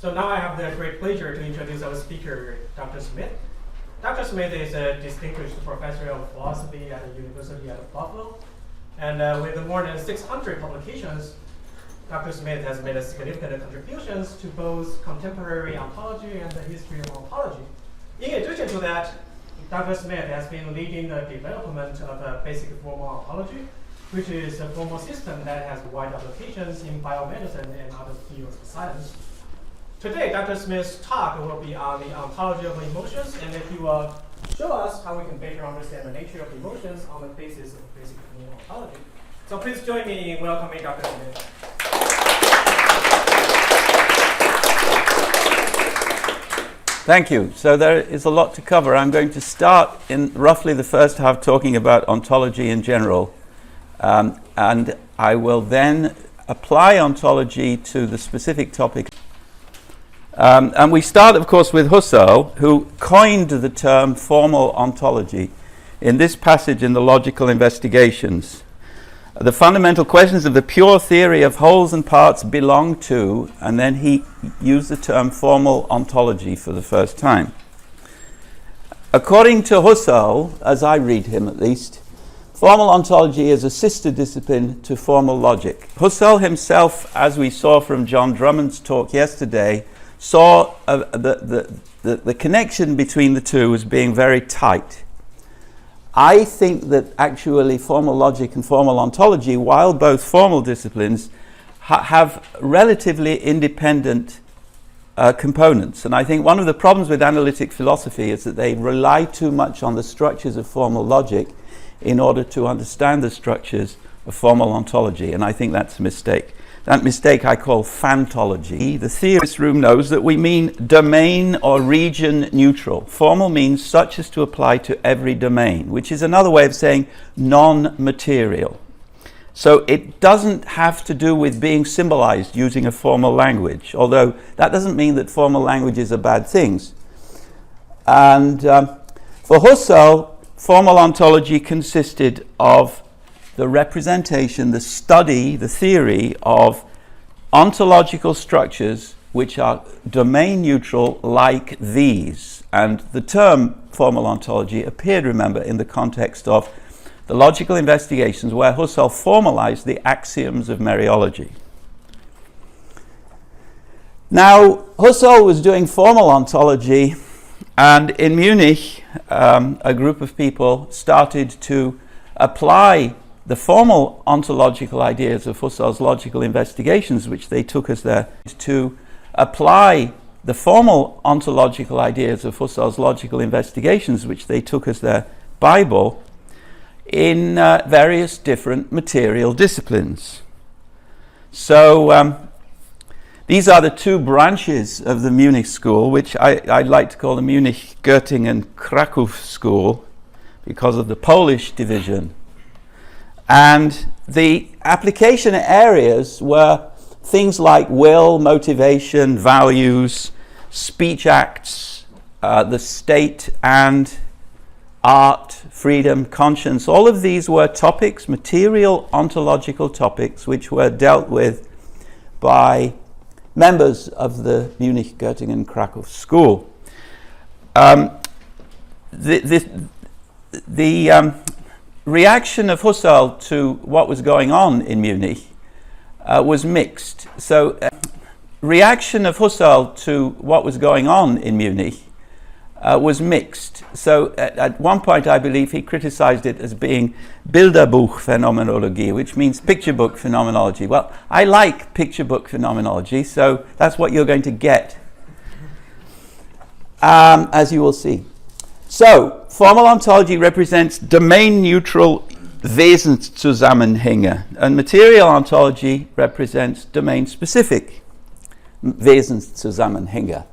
So now I have the great pleasure to introduce our speaker, Dr. Smith. Dr. Smith is a distinguished professor of philosophy at the University of Buffalo. And with more than 600 publications, Dr. Smith has made significant contributions to both contemporary ontology and the history of ontology. In addition to that, Dr. Smith has been leading the development of a basic formal ontology, which is a formal system that has wide applications in biomedicine and other fields of science. Today, Dr. Smith's talk will be on the ontology of emotions, and he will show us how we can better understand the nature of emotions on the basis of basic formal ontology. So please join me in welcoming Dr. Smith. Thank you. So there is a lot to cover. I'm going to start in roughly the first half talking about ontology in general. And I will then apply ontology to the specific topic. And we start, of course, with Husserl, who coined the term formal ontology in this passage in the Logical Investigations. The fundamental questions of the pure theory of wholes and parts belong to, and then he used the term formal ontology for the first time. According to Husserl, as I read him at least, formal ontology is a sister discipline to formal logic. Husserl himself, as we saw from John Drummond's talk yesterday, saw the connection between the two as being very tight. I think that actually formal logic and formal ontology, while both formal disciplines, have relatively independent components. And I think one of the problems with analytic philosophy is that they rely too much on the structures of formal logic in order to understand the structures of formal ontology. And I think that's a mistake. That mistake I call phantology. The theorist room knows that we mean domain or region neutral. Formal means such as to apply to every domain, which is another way of saying non-material. So it doesn't have to do with being symbolized using a formal language, although that doesn't mean that formal languages are bad things. And for Husserl, formal ontology consisted of the representation, the study, the theory of ontological structures which are domain neutral like these. And the term formal ontology appeared, remember, in the context of the Logical Investigations, where Husserl formalized the axioms of mereology. Now, Husserl was doing formal ontology, and in Munich, a group of people started to apply the formal ontological ideas of Husserl's Logical Investigations, which they took as their Bible, in various different material disciplines. So these are the two branches of the Munich school, which I'd like to call the Munich-Göttingen-Kraków school because of the Polish division. And the application areas were things like will, motivation, values, speech acts, the state and art, freedom, conscience. All of these were topics, material ontological topics, which were dealt with by members of the Munich-Göttingen-Kraków school. The reaction of Husserl to what was going on in Munich was mixed. So, reaction of Husserl to what was going on in Munich was mixed. So, at one point, I believe he criticized it as being Bilderbuch-Phenomenology, which means picture book phenomenology. Well, I like picture book phenomenology, so that's what you're going to get, as you will see. So, formal ontology represents domain-neutral Wesenszusammenhänge, and material ontology represents domain-specific Wesenszusammenhänge.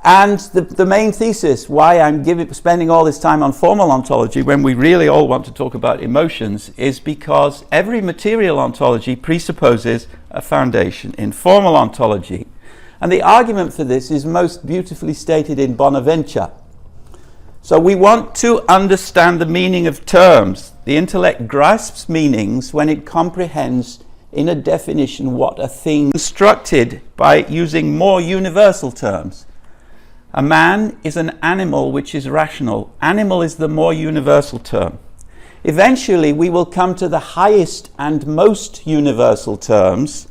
And the main thesis, why I'm spending all this time on formal ontology when we really all want to talk about emotions, is because every material ontology presupposes a foundation in formal ontology. And the argument for this is most beautifully stated in Bonaventure. So we want to understand the meaning of terms. The intellect grasps meanings when it comprehends in a definition what a thing is constructed by using more universal terms. A man is an animal which is rational. Animal is the more universal term. Eventually, we will come to the highest and most universal terms.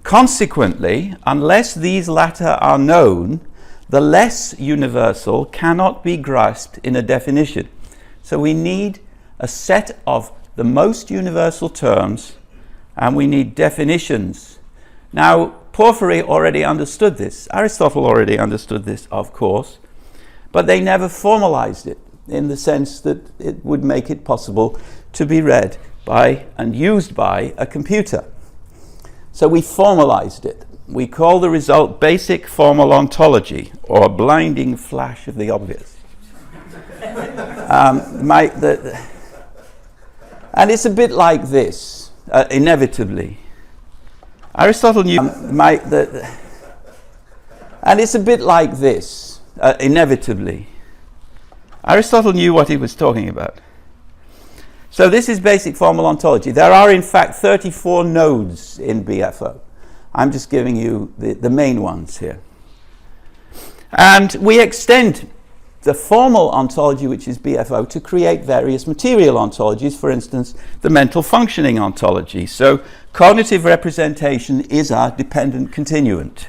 Consequently, unless these latter are known, the less universal cannot be grasped in a definition. So we need a set of the most universal terms, and we need definitions. Now, Porphyry already understood this. Aristotle already understood this, of course, but they never formalized it in the sense that it would make it possible to be read by and used by a computer. So we formalized it. We call the result basic formal ontology, or blinding flash of the obvious. And it's a bit like this, inevitably. Aristotle knew and it's a bit like this, inevitably. Aristotle knew what he was talking about. So this is basic formal ontology. There are in fact 34 nodes in BFO. I'm just giving you the main ones here. And we extend the formal ontology, which is BFO, to create various material ontologies, for instance, the mental functioning ontology. So cognitive representation is our dependent continuant.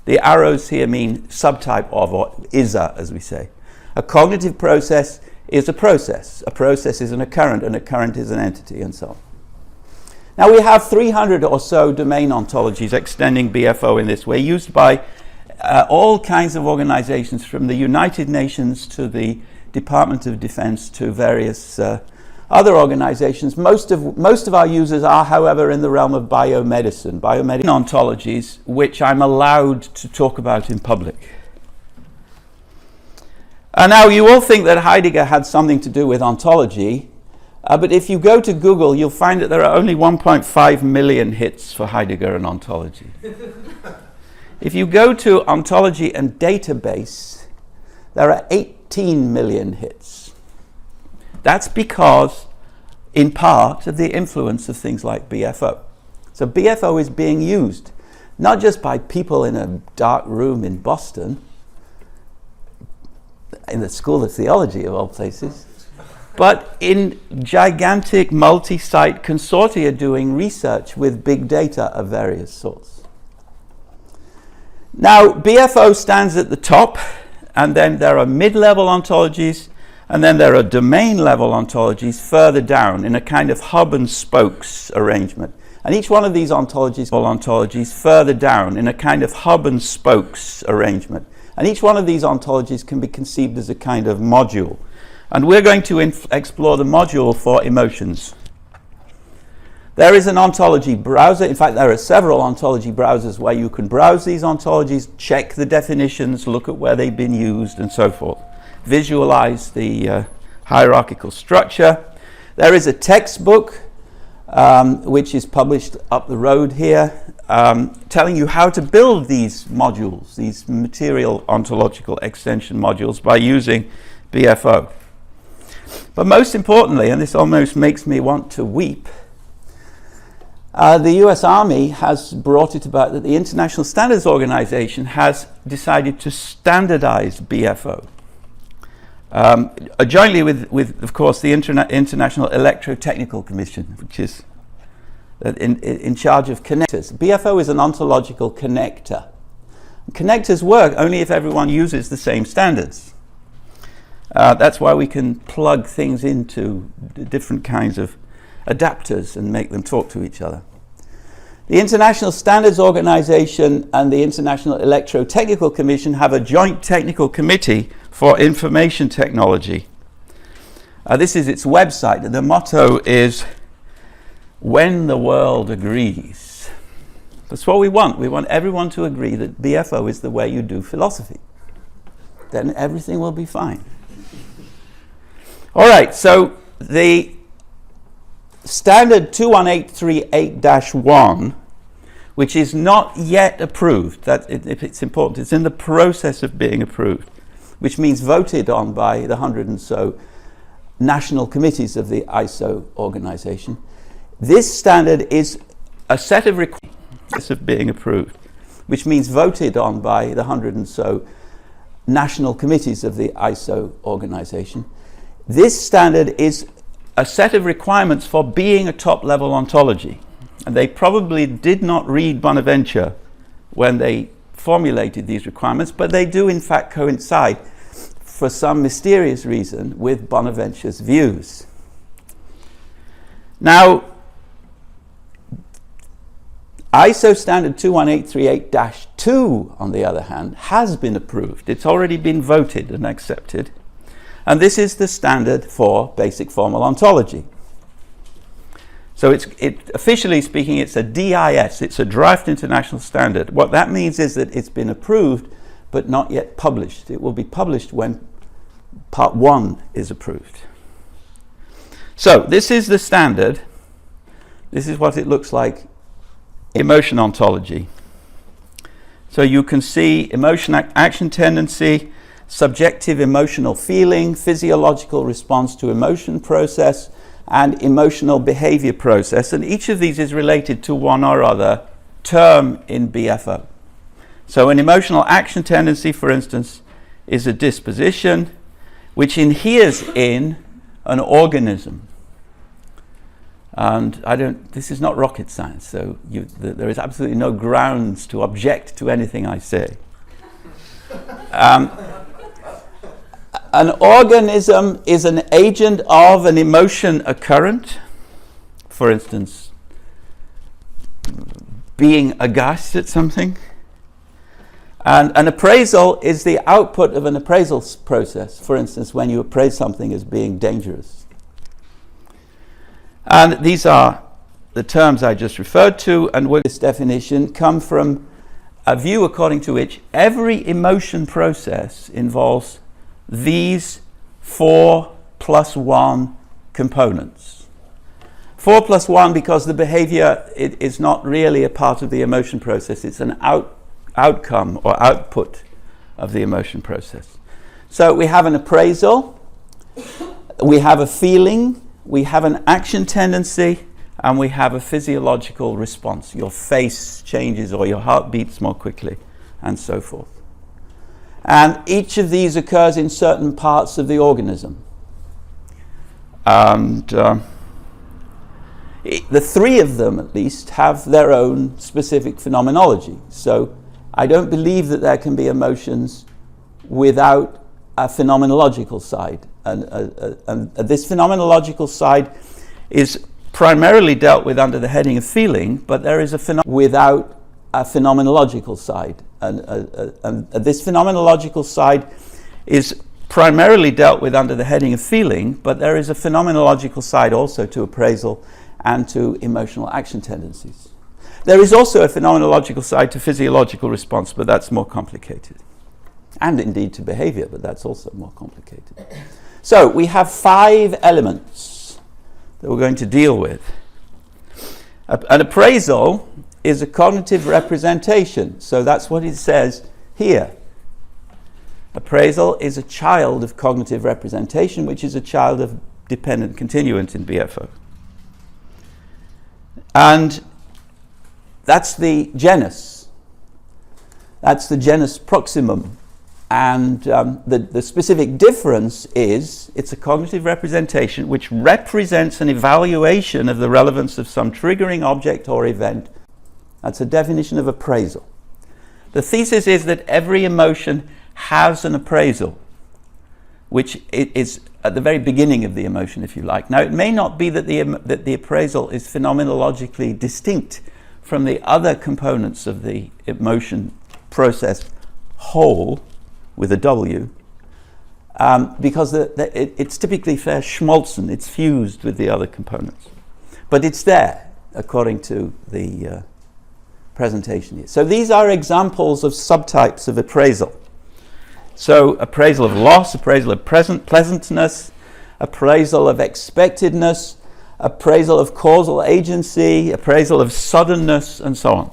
The arrows here mean subtype of, or is-a, as we say. A cognitive process is a process. A process is an occurrent is an entity, and so on. Now we have 300 or so domain ontologies extending BFO in this way, used by all kinds of organizations, from the United Nations to the Department of Defense to various other organizations. Most of our users are, however, in the realm of biomedicine ontologies, which I'm allowed to talk about in public. Now, you all think that Heidegger had something to do with ontology, but if you go to Google, you'll find that there are only 1.5 million hits for Heidegger and ontology. If you go to ontology and database, there are 18 million hits. That's because, in part, of the influence of things like BFO. So BFO is being used not just by people in a dark room in Boston, in the School of Theology of all places, but in gigantic multi-site consortia doing research with big data of various sorts. Now, BFO stands at the top, and then there are mid-level ontologies, and then there are domain-level ontologies further down in a kind of hub and spokes arrangement. And each one of these ontologies further down in a kind of hub and spokes arrangement. And each one of these ontologies can be conceived as a kind of module. And we're going to explore the module for emotions. There is an ontology browser. In fact, there are several ontology browsers where you can browse these ontologies, check the definitions, look at where they've been used, and so forth. Visualize the hierarchical structure. There is a textbook which is published up the road here, telling you how to build these modules, these material ontological extension modules, by using BFO. But most importantly, and this almost makes me want to weep, the US Army has brought it about that the International Standards Organization has decided to standardize BFO. Jointly with, of course, the International Electrotechnical Commission, which is in charge of connectors. BFO is an ontological connector. Connectors work only if everyone uses the same standards. That's why we can plug things into different kinds of adapters and make them talk to each other. The International Standards Organization and the International Electrotechnical Commission have a joint technical committee for information technology. This is its website. The motto is, "When the world agrees." That's what we want. We want everyone to agree that BFO is the way you do philosophy. Then everything will be fine. All right, so the standard 21838-1, which is not yet approved, it's important, it's in the process of being approved, which means voted on by the 100 and so national committees of the ISO organization. This standard is a set of requirements of being approved, which means voted on by the 100 and so national committees of the ISO organization. This standard is a set of requirements for being a top-level ontology. And they probably did not read Bonaventure when they formulated these requirements, but they do in fact coincide for some mysterious reason with Bonaventure's views. Now, ISO standard 21838-2, on the other hand, has been approved. It's already been voted and accepted. And this is the standard for basic formal ontology. So officially speaking, it's a DIS. It's a draft international standard. What that means is that it's been approved, but not yet published. It will be published when part 1 is approved. So this is the standard. This is what it looks like. Emotion ontology. So you can see emotion action tendency, subjective emotional feeling, physiological response to emotion process, and emotional behavior process. And each of these is related to one or other term in BFO. So an emotional action tendency, for instance, is a disposition which inheres in an organism. And this is not rocket science, so there is absolutely no grounds to object to anything I say. An organism is an agent of an emotion occurrent, for instance, being aghast at something. And an appraisal is the output of an appraisal process, for instance, when you appraise something as being dangerous. And these are the terms I just referred to, and with this definition come from a view according to which every emotion process involves these 4 + 1 components. 4 + 1 because the behavior is not really a part of the emotion process. It's an outcome or output of the emotion process. So we have an appraisal, we have a feeling, we have an action tendency, and we have a physiological response. Your face changes or your heart beats more quickly, and so forth. And each of these occurs in certain parts of the organism. And the 3 of them, at least, have their own specific phenomenology. So I don't believe that there can be emotions without a phenomenological side. And this phenomenological side is primarily dealt with under the heading of feeling, but there is without a phenomenological side. And this phenomenological side is primarily dealt with under the heading of feeling, but there is a phenomenological side also to appraisal and to emotional action tendencies. There is also a phenomenological side to physiological response, but that's more complicated. And indeed to behavior, but that's also more complicated. So we have 5 elements that we're going to deal with. An appraisal is a cognitive representation. So that's what it says here. Appraisal is a child of cognitive representation, which is a child of dependent continuant in BFO. And that's the genus. That's the genus proximum. And the specific difference is it's a cognitive representation which represents an evaluation of the relevance of some triggering object or event. That's a definition of appraisal. The thesis is that every emotion has an appraisal, which is at the very beginning of the emotion, if you like. Now, it may not be that the appraisal is phenomenologically distinct from the other components of the emotion process whole, with a W, because it's typically fair schmolzen, it's fused with the other components. But it's there, according to the presentation here. So these are examples of subtypes of appraisal. So appraisal of loss, appraisal of pleasantness, appraisal of expectedness, appraisal of causal agency, appraisal of suddenness, and so on.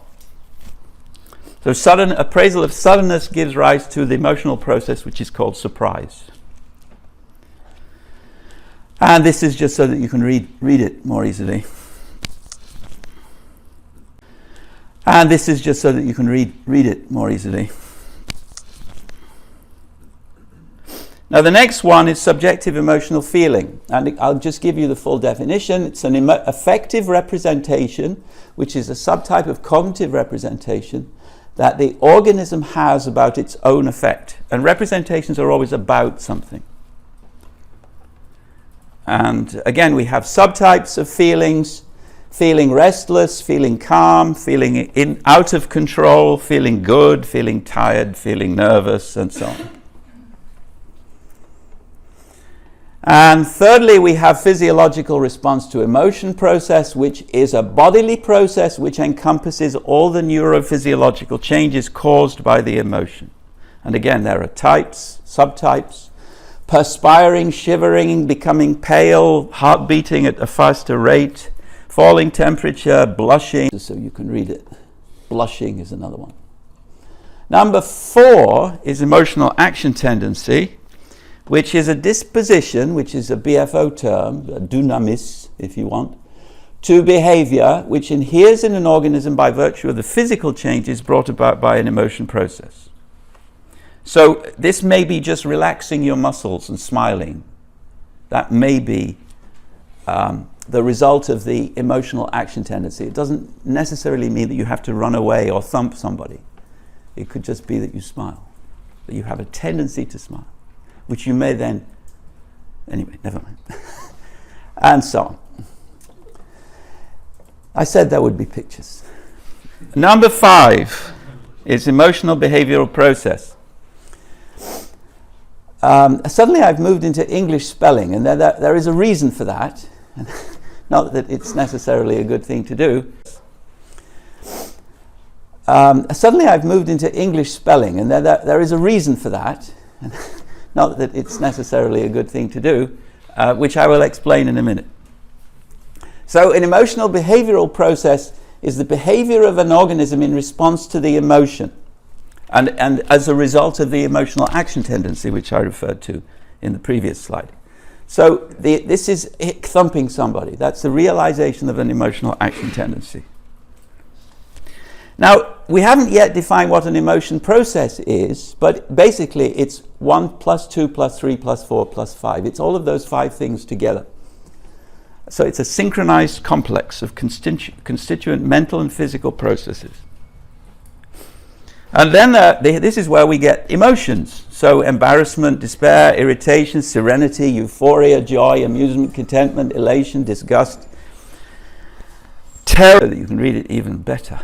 So appraisal of suddenness gives rise to the emotional process which is called surprise. And this is just so that you can read it more easily. And this is just so that you can read it more easily. Now the next one is subjective emotional feeling, and I'll just give you the full definition. It's an affective representation, which is a subtype of cognitive representation that the organism has about its own effect. And representations are always about something. And again, we have subtypes of feelings: feeling restless, feeling calm, feeling out of control, feeling good, feeling tired, feeling nervous, and so on. And thirdly, we have physiological response to emotion process, which is a bodily process which encompasses all the neurophysiological changes caused by the emotion. And again, there are types, subtypes: perspiring, shivering, becoming pale, heart beating at a faster rate, falling temperature, blushing. So you can read it. Blushing is another one. Number 4 is emotional action tendency, which is a disposition, which is a BFO term, a dynamis, if you want, to behavior which inheres in an organism by virtue of the physical changes brought about by an emotion process. So this may be just relaxing your muscles and smiling. That may be the result of the emotional action tendency. It doesn't necessarily mean that you have to run away or thump somebody. It could just be that you smile, that you have a tendency to smile, which you may then, anyway, never mind. And so on. I said there would be pictures. Number 5 is emotional behavioral process. Suddenly I've moved into English spelling, and there is a reason for that. Not that it's necessarily a good thing to do. Suddenly I've moved into English spelling, and there is a reason for that. Not that it's necessarily a good thing to do, which I will explain in a minute. So an emotional behavioral process is the behavior of an organism in response to the emotion, and as a result of the emotional action tendency, which I referred to in the previous slide. So this is thumping somebody. That's the realization of an emotional action tendency. Now, we haven't yet defined what an emotion process is, but basically it's 1 plus 2 plus 3 plus 4 plus 5. It's all of those 5 things together. So it's a synchronized complex of constituent mental and physical processes. And then this is where we get emotions. So embarrassment, despair, irritation, serenity, euphoria, joy, amusement, contentment, elation, disgust, terror. You can read it even better.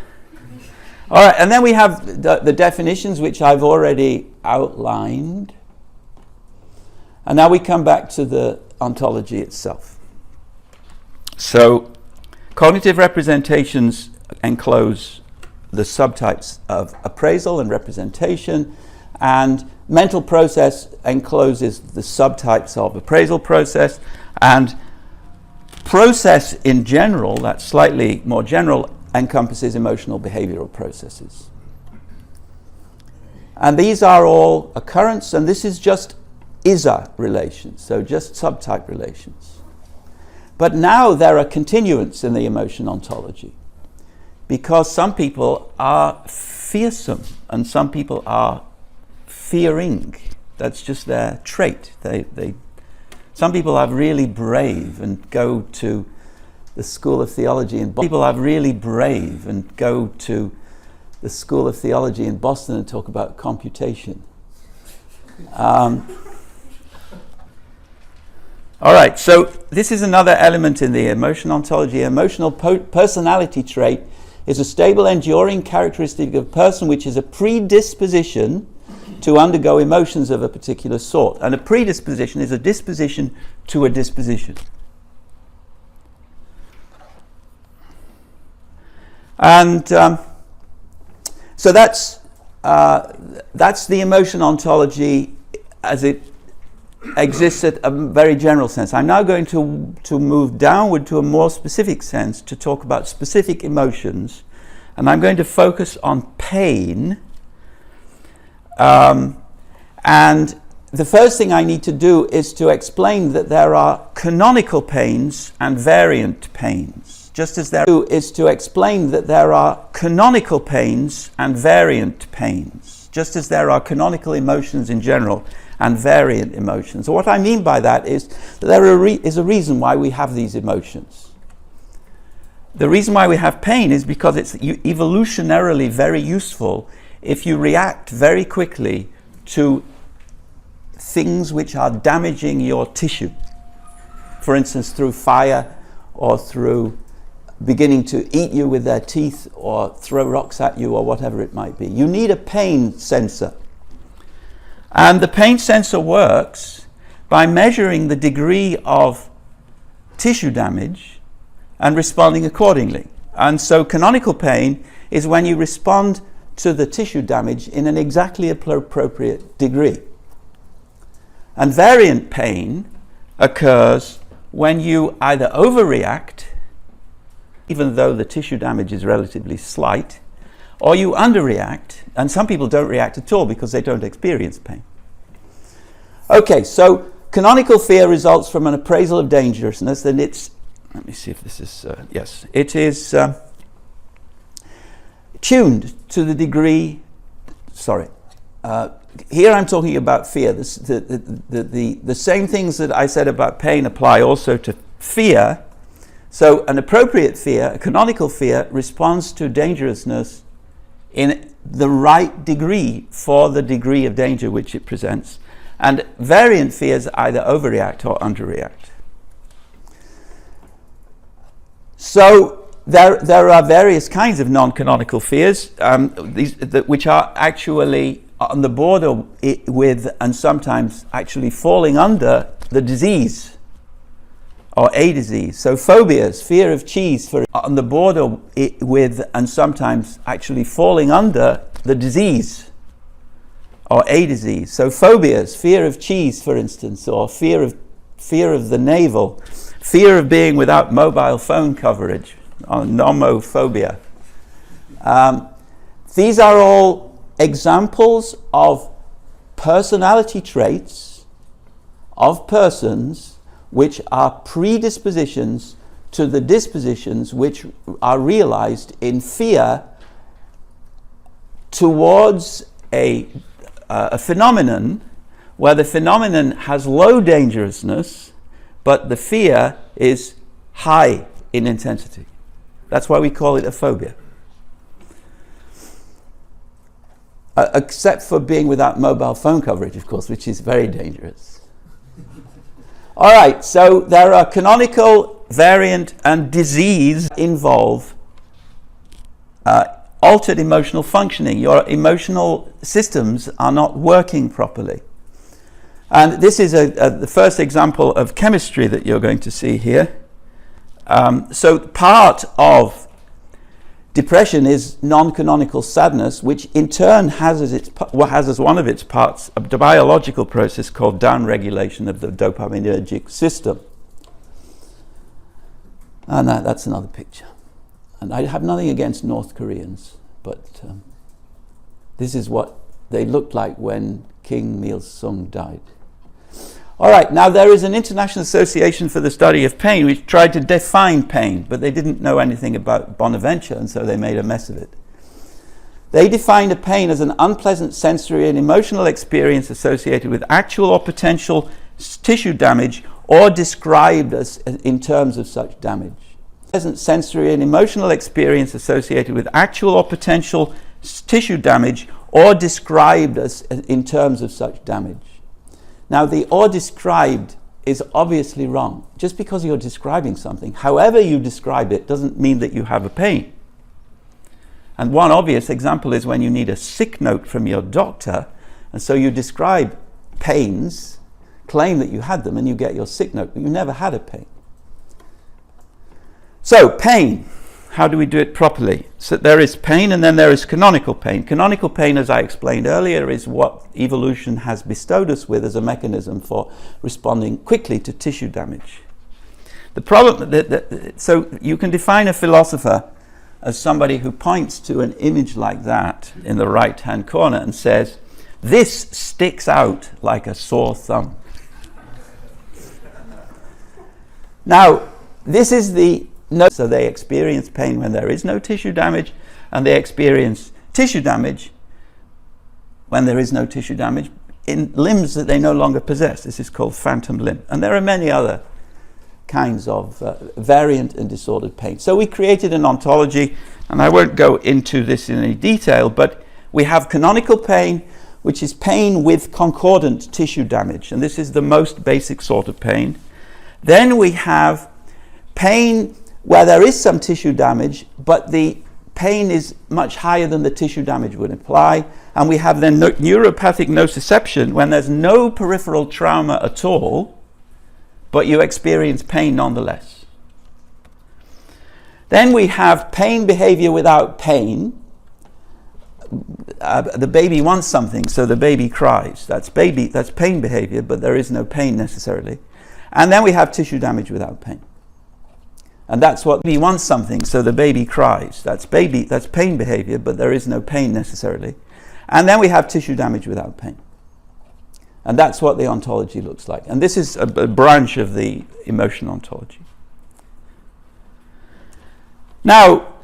All right, and then we have the definitions, which I've already outlined. And now we come back to the ontology itself. So cognitive representations enclose the subtypes of appraisal and representation, and mental process encloses the subtypes of appraisal process, and process in general, that's slightly more general, encompasses emotional behavioral processes. And these are all occurrents, and this is just ISA relations, so just subtype relations. But now there are continuants in the emotion ontology, because some people are fearsome and some people are fearing. That's just their trait. Some people are really brave and go to the School of Theology in Boston. People are really brave and go to the School of Theology in Boston and talk about computation. All right, so this is another element in the emotion ontology. Emotional personality trait is a stable, enduring characteristic of a person which is a predisposition to undergo emotions of a particular sort. And a predisposition is a disposition to a disposition. And so that's the emotion ontology as it exists at a very general sense. I'm now going to move downward to a more specific sense to talk about specific emotions, and I'm going to focus on pain. And the first thing I need to do is to explain that there are canonical pains and variant pains. just as there is to explain that there are canonical pains and variant pains, just as there are canonical emotions in general and variant emotions. So what I mean by that is that there is a reason why we have these emotions. The reason why we have pain is because it's evolutionarily very useful if you react very quickly to things which are damaging your tissue. For instance, through fire, or through beginning to eat you with their teeth, or throw rocks at you, or whatever it might be. You need a pain sensor. And the pain sensor works by measuring the degree of tissue damage and responding accordingly. And so canonical pain is when you respond to the tissue damage in an exactly appropriate degree. And variant pain occurs when you either overreact, even though the tissue damage is relatively slight, or you underreact, and some people don't react at all because they don't experience pain. Okay, so canonical fear results from an appraisal of dangerousness, and it's, let me see if this is, yes, it is tuned to the degree, here I'm talking about fear. The same things that I said about pain apply also to fear. So an appropriate fear, a canonical fear, responds to dangerousness in the right degree for the degree of danger which it presents. And variant fears either overreact or underreact. So there are various kinds of non-canonical fears, which are actually on the border with, and sometimes actually falling under, the disease or a disease. So phobias, fear of cheese, on the border with, and sometimes actually falling under, the disease or a disease. So phobias, fear of cheese, for instance, or fear of the navel, fear of being without mobile phone coverage, or nomophobia. These are all examples of personality traits of persons which are predispositions to the dispositions which are realized in fear towards a phenomenon where the phenomenon has low dangerousness, but the fear is high in intensity. That's why we call it a phobia. Except for being without mobile phone coverage, of course, which is very dangerous. All right, so there are canonical, variant, and disease involve altered emotional functioning. Your emotional systems are not working properly. And this is the first example of chemistry that you're going to see here. So part of depression is non-canonical sadness, which in turn has as one of its parts a biological process called downregulation of the dopaminergic system. And that's another picture. And I have nothing against North Koreans, but this is what they looked like when Kim Il-sung died. All right, now there is an International Association for the Study of Pain which tried to define pain, but they didn't know anything about Bonaventure, and so they made a mess of it. They defined a pain as an unpleasant sensory and emotional experience associated with actual or potential tissue damage or described as in terms of such damage. Pleasant sensory and emotional experience associated with actual or potential tissue damage or described as in terms of such damage. Now, the or described is obviously wrong. Just because you're describing something, however you describe it, doesn't mean that you have a pain. And one obvious example is when you need a sick note from your doctor, and so you describe pains, claim that you had them, and you get your sick note, but you never had a pain. So, pain. How do we do it properly? So there is pain, and then there is canonical pain. Canonical pain, as I explained earlier, is what evolution has bestowed us with as a mechanism for responding quickly to tissue damage. The problem, so you can define a philosopher as somebody who points to an image like that in the right-hand corner and says, "This sticks out like a sore thumb." Now, this is the So they experience pain when there is no tissue damage, and they experience tissue damage when there is no tissue damage in limbs that they no longer possess. This is called phantom limb. And there are many other kinds of variant and disordered pain. So we created an ontology, and I won't go into this in any detail, but we have canonical pain, which is pain with concordant tissue damage, and this is the most basic sort of pain. Then we have pain where there is some tissue damage, but the pain is much higher than the tissue damage would imply. And we have then neuropathic nociception when there's no peripheral trauma at all, but you experience pain nonetheless. Then we have pain behavior without pain. The baby wants something, so the baby cries. That's pain behavior, but there is no pain necessarily. And then we have tissue damage without pain. And that's what he wants something, so the baby cries. That's pain behavior, but there is no pain necessarily. And then we have tissue damage without pain. And that's what the ontology looks like. And this is a branch of the emotion ontology. Now,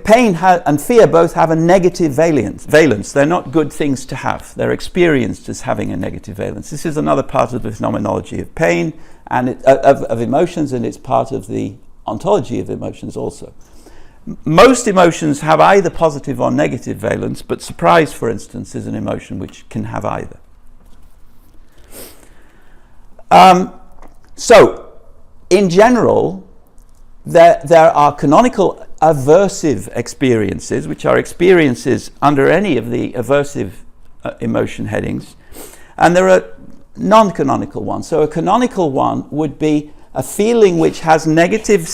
pain and fear both have a negative valence. They're not good things to have. They're experienced as having a negative valence. This is another part of the phenomenology of pain and of emotions, and it's part of the ontology of emotions also. Most emotions have either positive or negative valence, but surprise, for instance, is an emotion which can have either. So, in general, there are canonical aversive experiences, which are experiences under any of the aversive emotion headings, and there are non-canonical ones. So a canonical one would be a feeling which has negative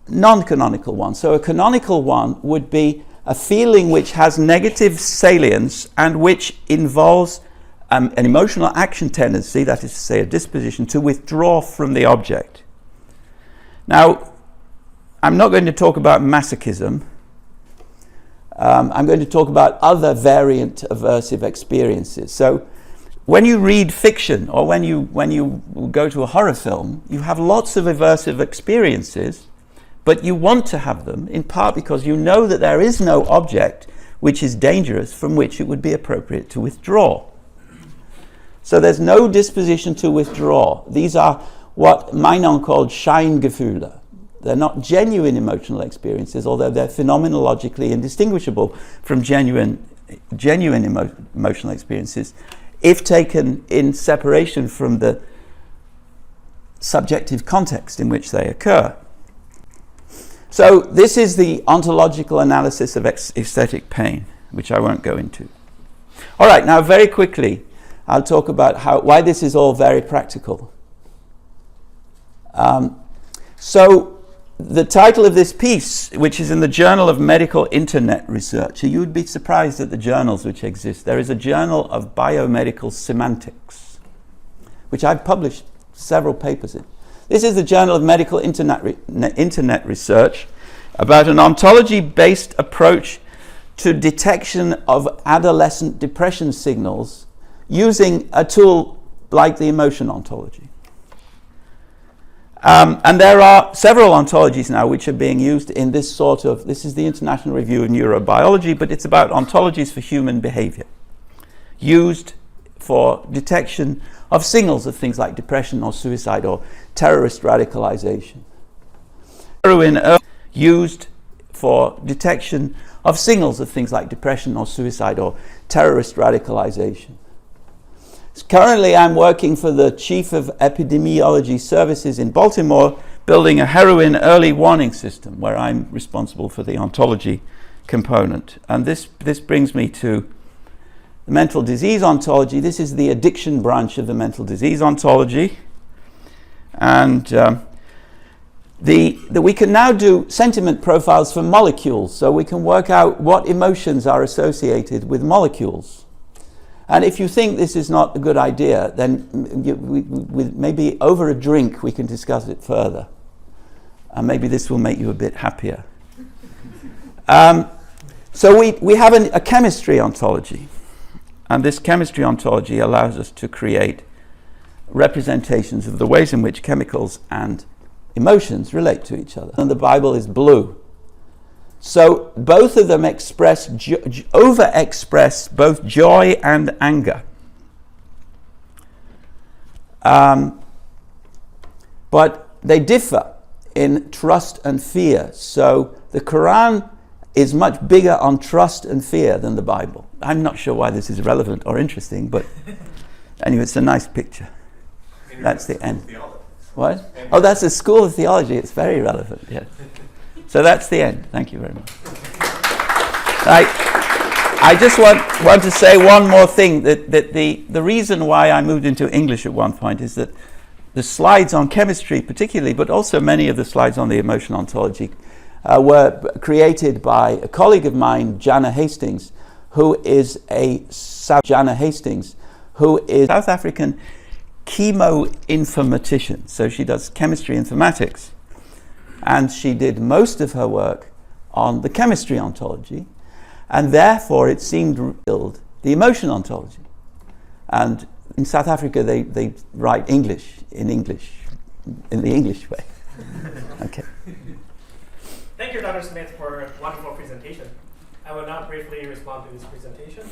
non-canonical one. So a canonical one would be a feeling which has negative salience and which involves an emotional action tendency, that is to say a disposition to withdraw from the object. Now, I'm not going to talk about masochism. I'm going to talk about other variant aversive experiences. So when you read fiction or when you go to a horror film, you have lots of aversive experiences, but you want to have them in part because you know that there is no object which is dangerous from which it would be appropriate to withdraw. So there's no disposition to withdraw. These are what Meinong called Scheingefühle. They're not genuine emotional experiences, although they're phenomenologically indistinguishable from genuine emotional experiences if taken in separation from the subjective context in which they occur. So this is the ontological analysis of aesthetic pain, which I won't go into. All right, now very quickly, I'll talk about why this is all very practical. So the title of this piece, which is in the Journal of Medical Internet Research, you would be surprised at the journals which exist. There is a Journal of Biomedical Semantics, which I've published several papers in. This is the Journal of Medical Internet Research about an ontology-based approach to detection of adolescent depression signals using a tool like the emotion ontology. And there are several ontologies now which are being used in this is the International Review of Neurobiology, but it's about ontologies for human behavior, used for detection of signals of things like depression or suicide or terrorist radicalization. Used for detection of signals of things like depression or suicide or terrorist radicalization. Currently, I'm working for the Chief of Epidemiology Services in Baltimore, building a heroin early warning system where I'm responsible for the ontology component. And this brings me to the mental disease ontology. This is the addiction branch of the mental disease ontology. And we can now do sentiment profiles for molecules, so we can work out what emotions are associated with molecules. And if you think this is not a good idea, then maybe over a drink we can discuss it further. And maybe this will make you a bit happier. So we have a chemistry ontology. And this chemistry ontology allows us to create representations of the ways in which chemicals and emotions relate to each other. And the Bible is blue. So both of them overexpress both joy and anger. But they differ in trust and fear. So the Quran is much bigger on trust and fear than the Bible. I'm not sure why this is relevant or interesting, but anyway, it's a nice picture. That's the end. What? Oh, that's a school of theology. It's very relevant, yes. So that's the end. Thank you very much. I just want to say one more thing, that the reason why I moved into English at one point is that the slides on chemistry particularly, but also many of the slides on the emotion ontology, were created by a colleague of mine, Jana Hastings, who is a South African chemoinformatician. So she does chemistry informatics. And she did most of her work on the chemistry ontology, and therefore it seemed to build the emotion ontology. And in South Africa, they write English in the English way. Okay. Thank you, Dr. Smith, for a wonderful presentation. I will now briefly respond to this presentation.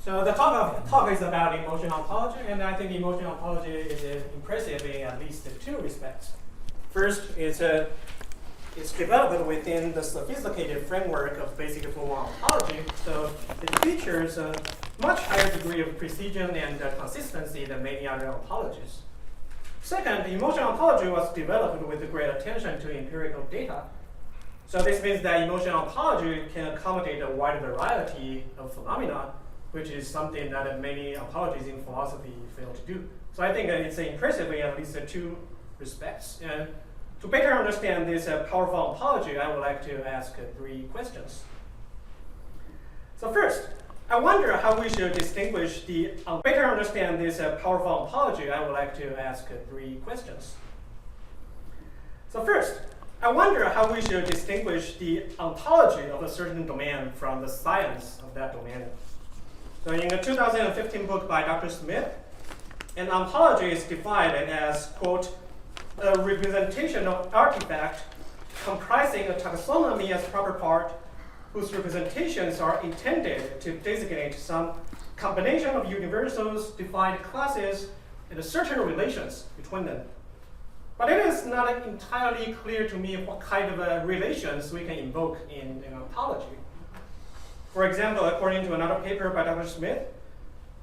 So the talk is about emotion ontology, and I think emotion ontology is impressive in at least two respects. First, it's developed within the sophisticated framework of basic formal ontology, so it features a much higher degree of precision and consistency than many other ontologies. Second, emotion ontology was developed with great attention to empirical data. So this means that emotion ontology can accommodate a wide variety of phenomena, which is something that many ontologies in philosophy fail to do. So I think it's impressive in at least two respects. And to better understand this powerful ontology, I would like to ask three questions. So first, I wonder how we should distinguish the better understand this powerful ontology. I would like to ask three questions. So first, I wonder how we should distinguish the ontology of a certain domain from the science of that domain. So in a 2015 book by Dr. Smith, an ontology is defined as, quote, a representation of artifact comprising a taxonomy as proper part, whose representations are intended to designate some combination of universals, defined classes, and certain relations between them. But it is not entirely clear to me what kind of relations we can invoke in an ontology. For example, according to another paper by Dr. Smith,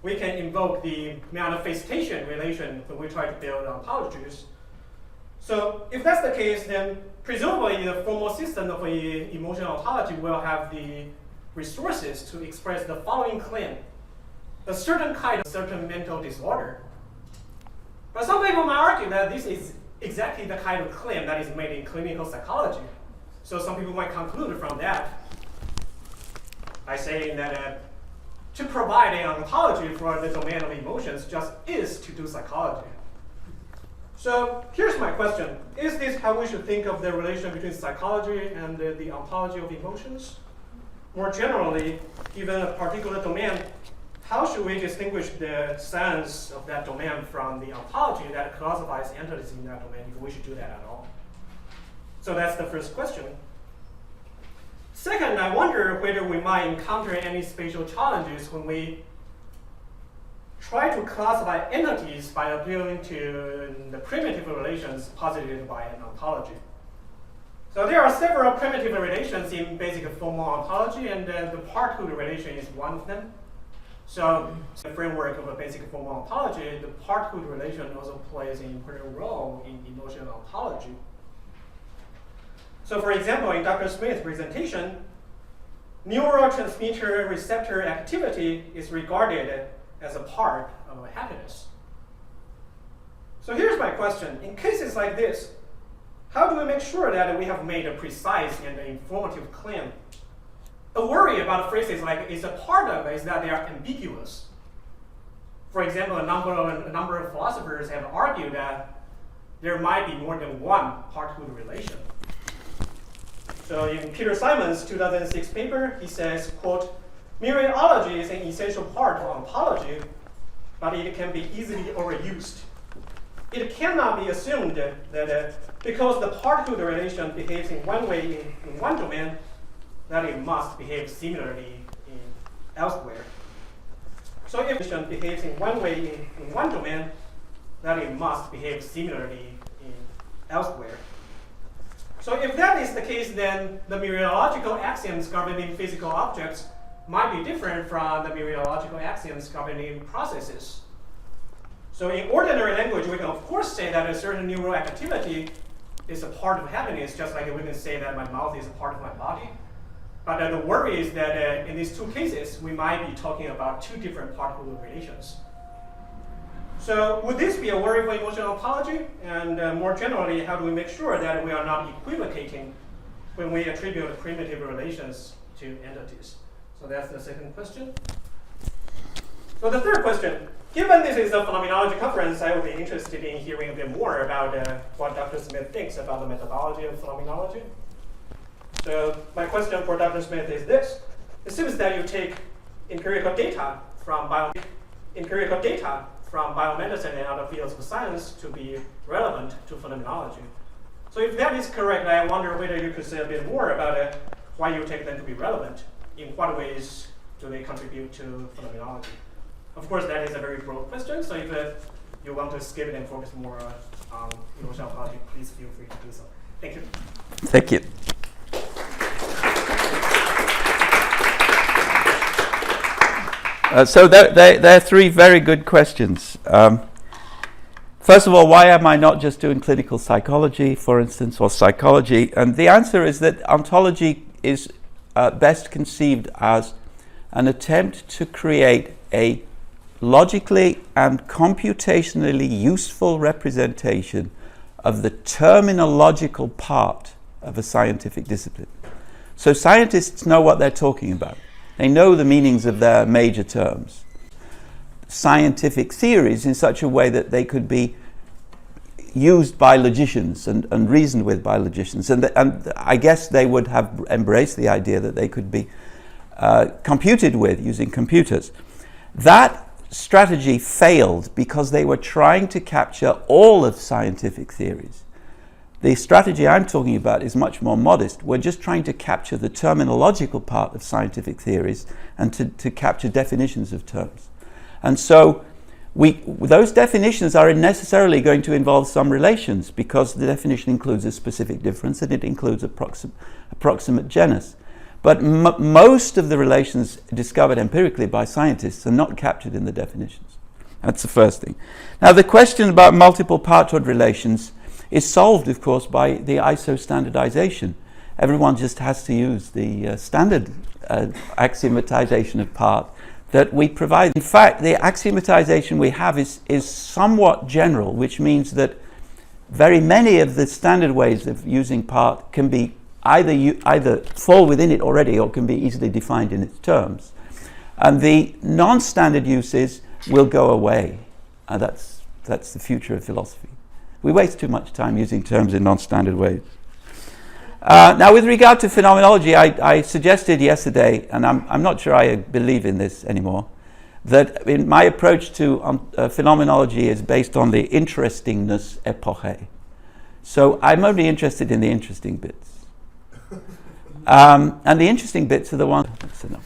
we can invoke the manifestation relation when we try to build ontologies. So if that's the case, then presumably the formal system of an emotion ontology will have the resources to express the following claim: a certain kind of certain mental disorder. But some people might argue that this is exactly the kind of claim that is made in clinical psychology. So some people might conclude from that by saying that to provide an ontology for the domain of emotions just is to do psychology. So here's my question. Is this how we should think of the relation between psychology and the ontology of emotions? More generally, given a particular domain, how should we distinguish the science of that domain from the ontology that classifies entities in that domain, if we should do that at all? So that's the first question. Second, I wonder whether we might encounter any spatial challenges when we try to classify entities by appealing to the primitive relations posited by an ontology. So there are several primitive relations in basic formal ontology, and the part-hood relation is one of them. So in the framework of a basic formal ontology, the part-hood relation also plays an important role in emotion ontology. So for example, in Dr. Smith's presentation, neurotransmitter receptor activity is regarded as a part of happiness. So here's my question. In cases like this, how do we make sure that we have made a precise and informative claim? A worry about phrases like is a part of is that they are ambiguous. For example, a number of philosophers have argued that there might be more than one part-hood relation. So in Peter Simon's 2006 paper, he says, quote, mereology is an essential part of ontology, but it can be easily overused. it cannot be assumed that because the particle relation behaves in one way in one domain, that it must behave similarly in elsewhere. So if relation behaves in one way in one domain, that it must behave similarly in elsewhere. So if that is the case, then the mereological axioms governing physical objects might be different from the mereological axioms governing processes. So in ordinary language, we can of course say that a certain neural activity is a part of happiness, just like we can say that my mouth is a part of my body. But the worry is that in these two cases, we might be talking about two different particle relations. So would this be a worry for emotion ontology? And more generally, how do we make sure that we are not equivocating when we attribute primitive relations to entities? So that's the second question. So the third question, given this is a phenomenology conference, I would be interested in hearing a bit more about what Dr. Smith thinks about the methodology of phenomenology. So my question for Dr. Smith is this. It seems that you take empirical data from biomedicine and other fields of science to be relevant to phenomenology. So if that is correct, I wonder whether you could say a bit more about why you take them to be relevant. In what ways do they contribute to phenomenology? Of course, that is a very broad question, so if you want to skip it and focus more on emotion ontology, please feel free to do so. Thank you. Thank you. So there are three very good questions. First of all, why am I not just doing clinical psychology, for instance, or psychology? And the answer is that ontology is best conceived as an attempt to create a logically and computationally useful representation of the terminological part of a scientific discipline. So scientists know what they're talking about. They know the meanings of their major terms. Scientific theories in such a way that they could be used by logicians and reasoned with by logicians. And I guess they would have embraced the idea that they could be computed with using computers. That strategy failed because they were trying to capture all of scientific theories. The strategy I'm talking about is much more modest. We're just trying to capture the terminological part of scientific theories and to capture definitions of terms. And so those definitions are necessarily going to involve some relations because the definition includes a specific difference and it includes approximate genus. But most of the relations discovered empirically by scientists are not captured in the definitions. That's the first thing. Now the question about multiple parthood relations is solved, of course, by the ISO standardization. Everyone just has to use the standard axiomatization of part that we provide. In fact, the axiomatization we have is somewhat general, which means that very many of the standard ways of using part can be either fall within it already or can be easily defined in its terms. And the non-standard uses will go away. That's the future of philosophy. We waste too much time using terms in non-standard ways. Now, with regard to phenomenology, I suggested yesterday, and I'm not sure I believe in this anymore, that in my approach to phenomenology is based on the interestingness epoche. So I'm only interested in the interesting bits. And the interesting bits are the ones... That's enough.